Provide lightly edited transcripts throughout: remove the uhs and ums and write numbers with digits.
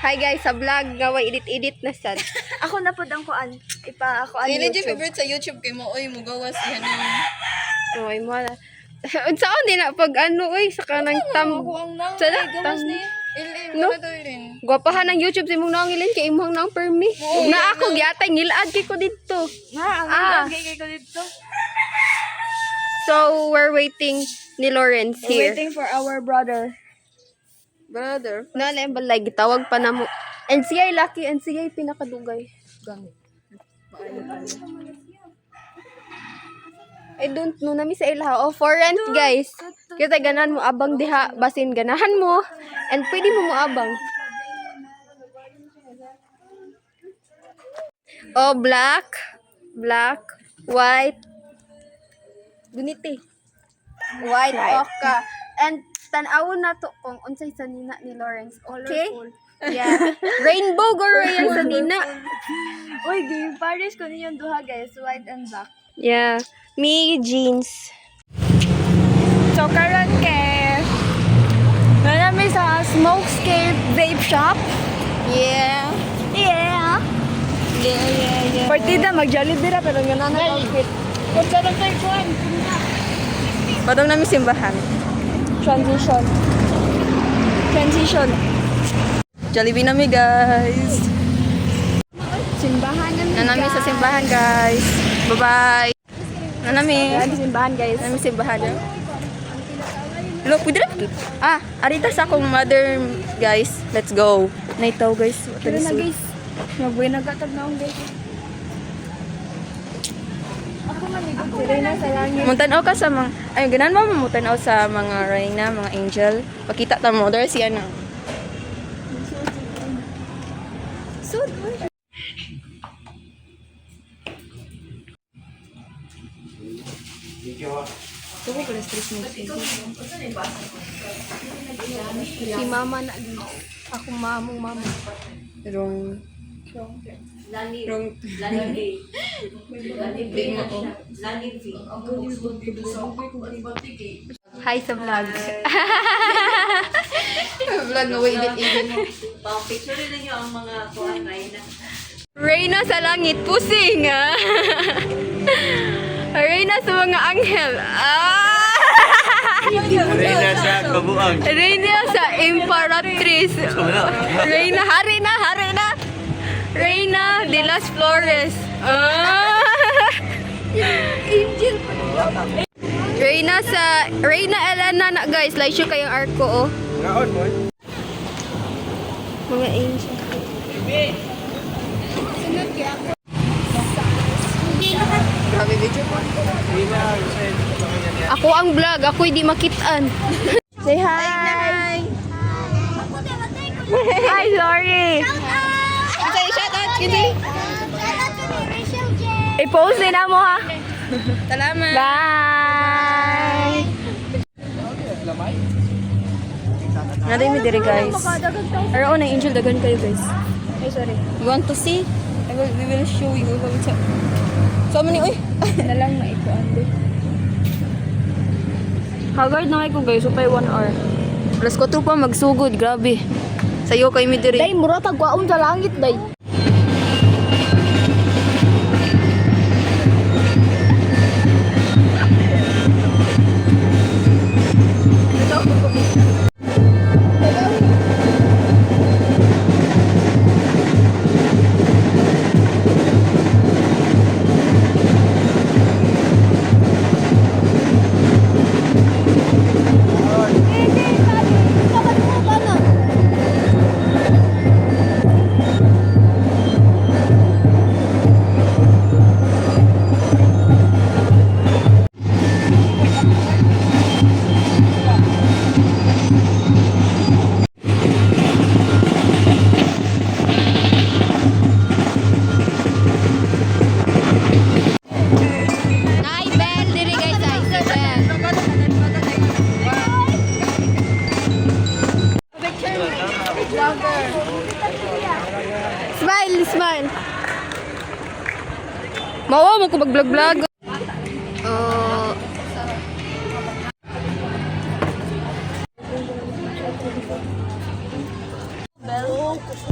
Hi guys, sa vlog nga way edit na sad. Ako na po ang kuan. Ipa ako ang Kailan yung YouTube. favorite sa YouTube kay mo, oy, mugawas yan yung... Oy mo na. Unsaon din na pag ano oy sa kanang tam. Ako ang nang, Sana ay, gawas tam. ni. Ilin, No? no? Rin. Gwapahan ng YouTube si mong naangilin kay imong nang permi. Na ako gyatay ngilad kay ko didto. Ha, ang gagay ko dito. So we're waiting ni Lawrence We're here. waiting for our brother. Brother. Na na balay gitawag pa namo. NCI lucky, NCI pinakadugay. Gang. I don't know nami sa ilaha. Oh, for rent guys. Kita ganan mo abang diha basin ganahan mo and pwede mo moabang. Oh, black, white, guniti. White, oka. And tan-awon na to kung unsay sa nina ni Lawrence. Okay? Yeah. Rainbow go yan sa nina. Uy, game Paris ko ninyong duha guys, white and black. Yeah. Me jeans. So karon kay nami sa Smokescape Vape Shop. Yeah. Yeah. Yeah. Partida mag-Jollibee ra pero nga na outfit. Kung sa nang tayo kuan. Badong namin simbahan. Transition. Jollibee nami, guys. Simbahan namin. Nanami sa simbahan, guys. Bye-bye. Nanami. Grabe simbahan guys. Nanami simbahan. Look, pwede na. Arita sa akong mother, guys. Let's go. Naitaw, guys. Pero na guys. Mabuhay nagatag na akong guys. Ako maligod si Reyna sa langit. Mutanaw ka sa mga... Ay, ganan mo mutanaw sa mga reyna, mga angel. Pakita ta mo. There siya na. Sud. Si mama na din. Ako mamong mama. Wrong. Wrong. Hi sa vlog. Vlog na way edit. Picture rin niyo ang mga kuhan Reyna. Reyna sa langit, pusing ah. Reyna sa mga anghel. Reyna sa kabuang. Reyna sa imperatriz. Reyna, hari na. Reyna de las Flores. Reyna Elena na guys. Like siya kayong arko oh. Ngaon mo. Mga angel. Grabe video po. Ako ang vlog. Ako'y di makitaan. Say hi. Hi, sorry. Say shout out. Kini. I-post din na mo ha. Salamat. Bye. Naday mi diri, guys. Araw na angel dagan kayo, guys. Ay, sorry. You want to see? We will show you. So many, uy. Nalang maikuan din. Haggard na ko guys, upay 1 hour. Alas 4 pa magsugod, grabe. Sayo kay mi diri. Day, mura tagwaon sa langit, day. Nay bell diri guys. Ay, si bell. Smile. Mawa mo ko mag-vlog.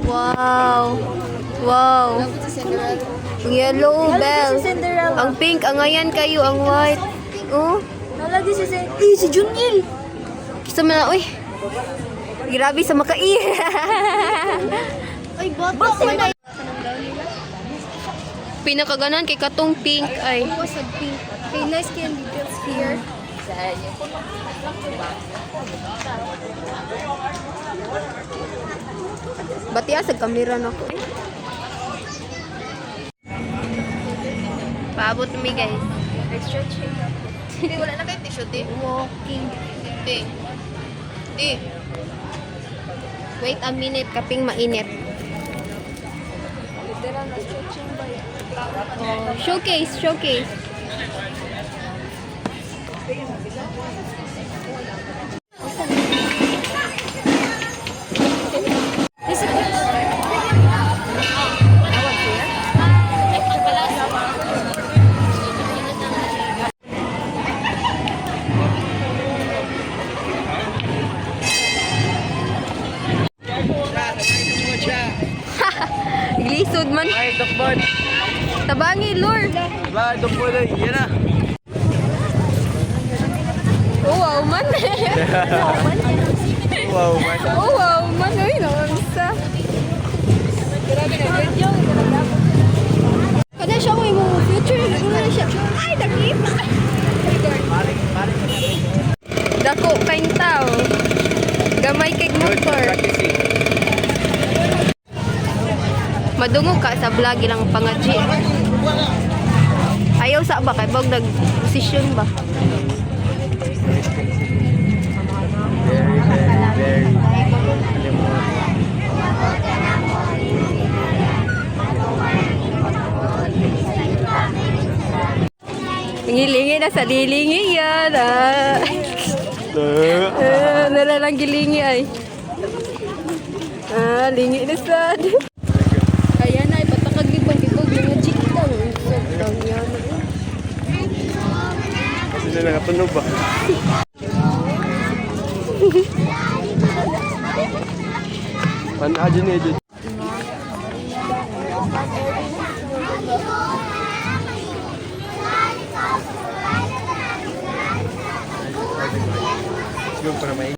Wow. Wow. Ang yellow bell. Cinderella. Ang pink, ang ayan kayo, ang white. Oh. Nalagi si Juniel. Gusto mo na, uy. Grabe sa makai. Ay, bata na. Pinakaganan kay katong pink ay. Sa pink. Okay, nice skin details here. Bati sa kamera na ko. Paabot mi guys. Stretching. Wala na kayo tissue, di? Walking. Di. Di. Wait a minute, kaping mainit. Literal na stretching ba yan? Showcase, showcase. Glisod man. Ay, dokbon. Tabangi, Lord. Ba, dokbon. Yan na. Oh, wow man. Wow, man. Oh, wow man. Uy, nakamisa. Kada siya ko yung future. Ano siya? Ay, nakita. Dako kain tao. Gamay kay motor. Madungo ka sa vlog ilang pangadji. Ayaw sa ba kay bag nag-position ba? Ngilingi na sa lilingi yan ah. Nalalang gilingi ay. Lingi na sa. Kaya na, ipatakag ibang mga chikang. Sotang yan. Kasi na nakatunog ba? Pan-adyo ni Edith. Siguro para may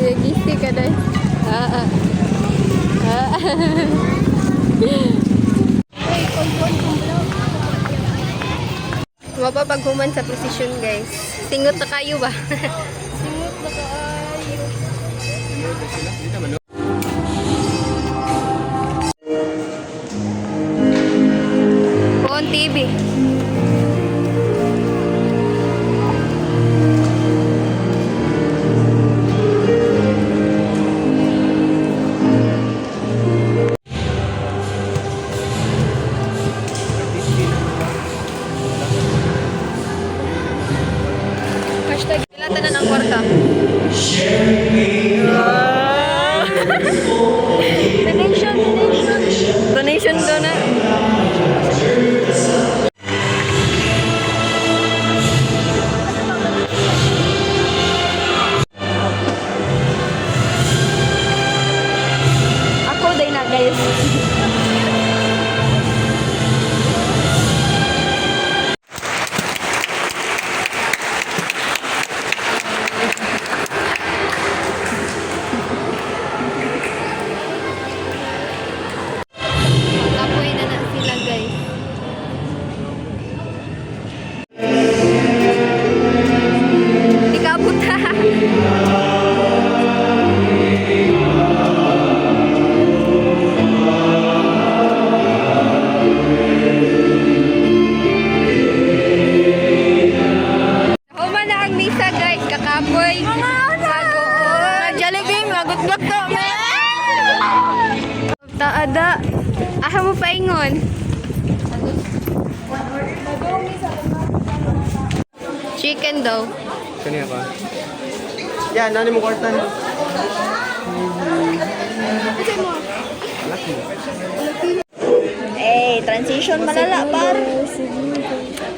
Ay, gisi ka dahil. Mapapaghuman sa position guys. Singot na kayo ba? Singot na kaayo. On TV. Hashtag ilatan na ng kwarta. Donation ko na. Ako din na guys. Kapoy na sila guys. Ikabot ha. Human na ang misa guys, kakapoy. Jollibee, magutlok to. Taada. Aha mo paingon. Chicken daw. kaniya pa. Yan, ano mo kwartan? Laki. Eh, may transition malala par.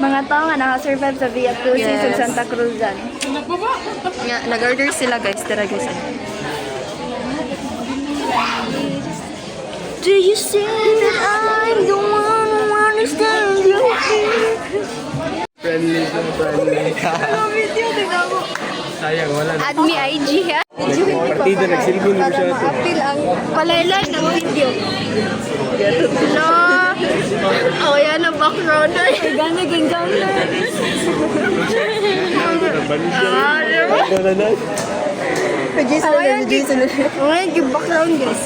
Mga tao nga nakasurvive sa Via Crucis Yes. sa Santa Cruzan. Nga, nag-order sila guys. Tara guys. Do you see that I'm the one who understands you? Friendly ka, friendly ka. Sayang, wala na. Add me IG ha. Partida, nagsilbon mo siya. Apil ang palaylay ng video. No. Oh, yan ang background. Gana ging gana. Ito na na. Ngayon, yung background guys.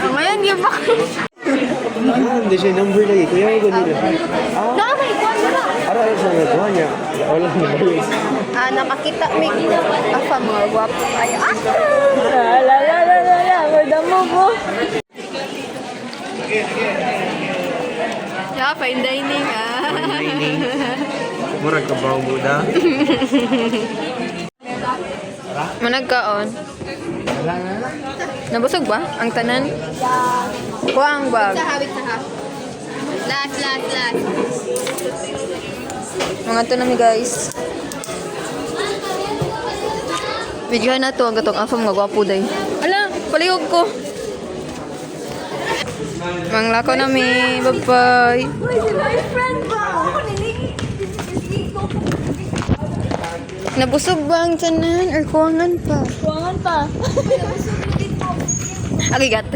Ngayon, yung background. Hindi siya number lagi. Kuya ko ganito. Nakakay ko na. Ara sa nagawa niya. Wala na balis. Nakakita may afa mga gwapo kayo. La. Madamo po. Yeah, fine dining Murag ka ba ang buda? Managkaon. Nabusog ba ang tanan? Kuang bag. Hawit na ha. Last. Mga to nami guys. Videohan na to ang gatong afam nga gwapo day. Ala, palihog ko. Manglako nami. Bye-bye. Nabusog ba ang tanan or kuwangan pa? Kuwangan pa. Agigat.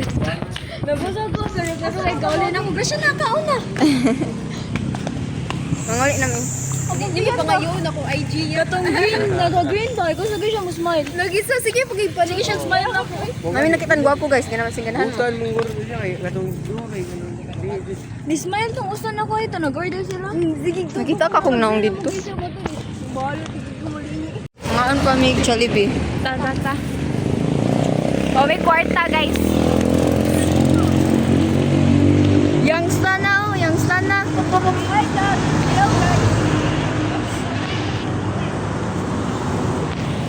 Nabusog ko pero kay kaulin ako. Brasya na kauna. Mangulit namin. Hindi pa ngayon ako IG yan. Katong green, naka-green ba? Ikaw sige siya mo smile. Nag-isa, sige pag-ipan. Sige siya smile ako. Mami nakitan gwapo guys. Ganaman sing ganahan. Butan mong guro siya kay katong duwa kay ganun. Di smile tong usan ako ito. Nag-order sila. Sige, Nakita ka kung naong dito. Sige siya ba ito? Balo, tigil Ngaan pa may Jollibee. Ta. Oh, may kwarta, guys. Youngsta na, oh. Youngsta na. Hi, Dad. Hello, guys.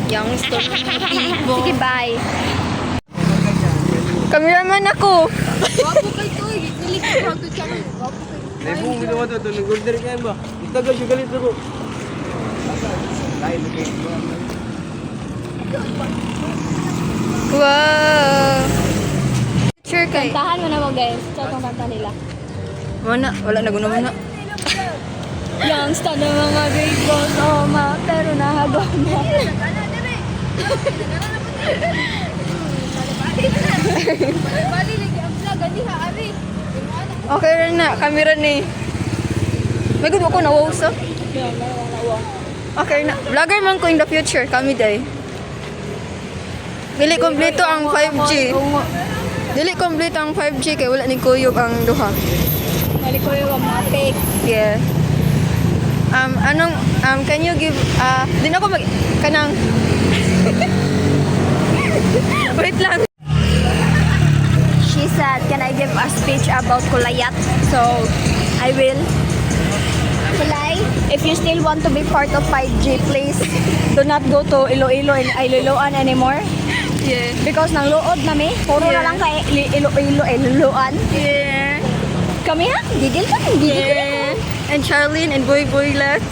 Youngster ng mga tipo. Sige, bye. Cameraman ako. Gwapo kay to. Nili ko proud to channel. Gwapo kay. Dahil mong ginawa to, nag-order kayo ba? Itaga siya galit ako. Lain na kayo. Wow. Sure kay. Kantahan mo na mo, guys. Ito itong kanta nila. Wala na guna muna. Youngsta na mga great boss, oh, ma. Pero nahagaw na. Bali lagi ang vlog ani ha ari. Okay rin na. Camera ni. May gusto ko na wow so. Okay na. Vlogger man ko in the future. Kami day. Dili kompleto ang 5G. Dili kompleto ang 5G kay wala ni kuyog ang duha. Mali ko yung mga fake. Yeah. Can you give, di na ako kanang, wait lang. She said, can I give a speech about Kulayat? So, I will. Kulay, if you still want to be part of 5G, please do not go to Iloilo and Iloiloan anymore. Yeah. Because nang luod nami, puro na lang kay Iloiloan. Yeah. Kami ha? Gigil ka? Gigil ka? Yeah. And Charlene and Boy Lex.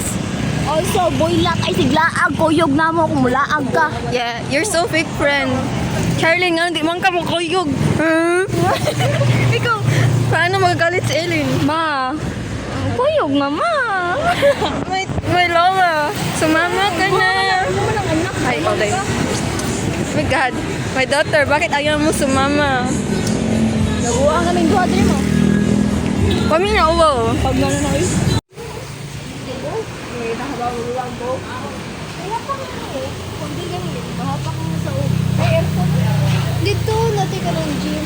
Also, boylat ay siglaag, kuyog na mo kung mulaag ka. Yeah, you're so fake friend. Charlene nga, di man ka mo kuyog. Huh? Ikaw, paano magagalit si Ellen? Ma, kuyog na ma. May lola. Sumama ka na. Ay, okay. Oh my God. My daughter, bakit ayaw mo sumama? Nabuha ang aming duha din mo. Kami na uwaw. Pag na na eh. Dito natin ka ng gym.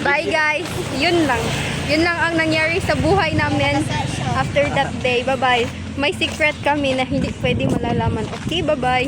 Bye guys. Yun lang. Yun lang ang nangyari sa buhay namin after that day. Bye-bye. May secret kami na hindi pwede malalaman. Okay, bye-bye.